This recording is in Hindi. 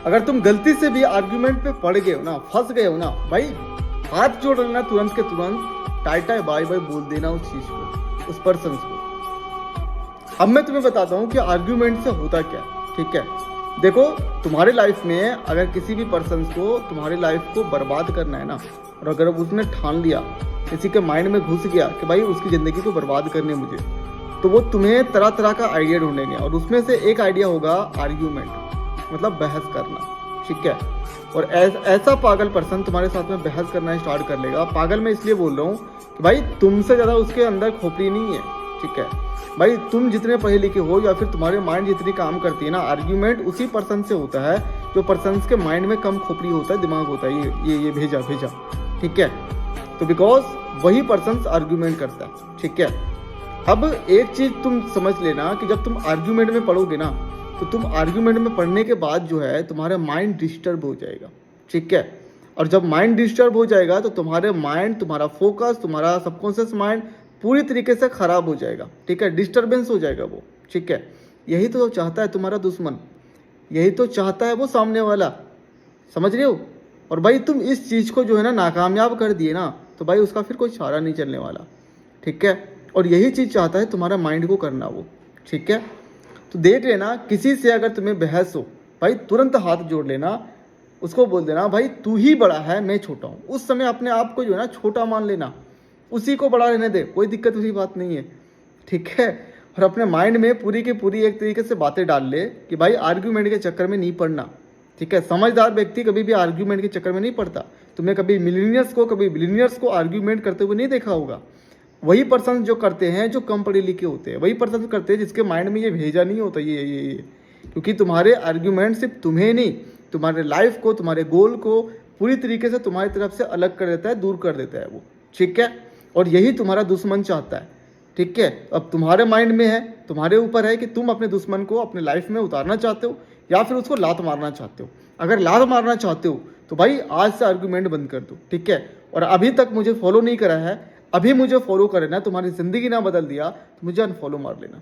अगर तुम गलती से भी आर्ग्यूमेंट पे पड़ गए हो ना, फंस गए हो ना, भाई हाथ जोड़ लेना तुरंत के तुरंत, टाटा बाय बाय बोल देना उस चीज को, उस पर्सन को। अब मैं तुम्हें बताता हूँ कि आर्ग्यूमेंट से होता क्या, ठीक है। देखो, तुम्हारे लाइफ में अगर किसी भी पर्सन को तुम्हारी लाइफ को बर्बाद करना है ना, और अगर उसने ठान लिया, किसी के माइंड में घुस गया कि भाई उसकी ज़िंदगी को बर्बाद करनी है मुझे, तो वो तुम्हें तरह तरह का आइडिया ढूंढेंगे, और उसमें से एक आइडिया होगा आर्ग्यूमेंट, मतलब बहस करना, ठीक है। और ऐसा पागल पर्सन तुम्हारे साथ में बहस करना स्टार्ट कर लेगा। पागल मैं इसलिए बोल रहा हूँ कि भाई तुमसे ज़्यादा उसके अंदर खोपड़ी नहीं है, ठीक है। भाई तुम जितने पढ़े लिखे हो या फिर तुम्हारे माइंड जितनी काम करती है ना, आर्ग्यूमेंट उसी पर्सन से होता है जो पर्सन के माइंड में कम खोपड़ी होता है, दिमाग होता है, ये भेजा, ठीक है। तो बिकॉज वही पर्सन आर्ग्यूमेंट करता है, ठीक है। अब एक चीज तुम समझ लेना कि जब तुम आर्ग्यूमेंट में पढ़ोगे ना, तो तुम आर्ग्यूमेंट में पढ़ने के बाद जो है तुम्हारा माइंड डिस्टर्ब हो जाएगा, ठीक है। और जब माइंड डिस्टर्ब हो जाएगा तो तुम्हारे माइंड, तुम्हारा फोकस, तुम्हारा सबकॉन्शियस माइंड पूरी तरीके से खराब हो जाएगा, ठीक है। डिस्टर्बेंस हो जाएगा वो, ठीक है। यही तो चाहता है तुम्हारा दुश्मन, यही तो चाहता है वो सामने वाला, समझ रहे हो। और भाई तुम इस चीज़ को जो है ना नाकामयाब कर दिए ना, तो भाई उसका फिर कोई चारा नहीं चलने वाला, ठीक है। और यही चीज़ चाहता है तुम्हारा माइंड को करना वो, ठीक है। तो देख लेना, किसी से अगर तुम्हें बहस हो, भाई तुरंत हाथ जोड़ लेना, उसको बोल देना भाई तू ही बड़ा है मैं छोटा हूँ। उस समय अपने आप को जो है ना छोटा मान लेना, उसी को बड़ा रहने दे, कोई दिक्कत उसी बात नहीं है, ठीक है। और अपने माइंड में पूरी की पूरी एक तरीके से बातें डाल ले कि भाई आर्ग्यूमेंट के चक्कर में नहीं पड़ना, ठीक है। समझदार व्यक्ति कभी भी आर्ग्यूमेंट के चक्कर में नहीं पड़ता। तुमने कभी मिलीनियर्स को, कभी बिलीनियर्स को आर्ग्यूमेंट करते हुए नहीं देखा होगा। वही पर्सन जो करते हैं जो कम पढ़े लिखे होते हैं, वही पर्सन करते हैं जिसके माइंड में ये भेजा नहीं होता ये। क्योंकि तुम्हारे आर्ग्यूमेंट सिर्फ तुम्हें नहीं, तुम्हारे लाइफ को, तुम्हारे गोल को पूरी तरीके से तुम्हारी तरफ से अलग कर देता है, दूर कर देता है वो, ठीक है। और यही तुम्हारा दुश्मन चाहता है, ठीक है। अब तुम्हारे माइंड में है, तुम्हारे ऊपर है कि तुम अपने दुश्मन को अपने लाइफ में उतारना चाहते हो या फिर उसको लात मारना चाहते हो। अगर लात मारना चाहते हो तो भाई आज से आर्गुमेंट बंद कर दो, ठीक है। और अभी तक मुझे फॉलो नहीं करा है, अभी मुझे फॉलो कर लेना, तुम्हारी ज़िंदगी ना बदल दिया तो मुझे अनफॉलो मार लेना।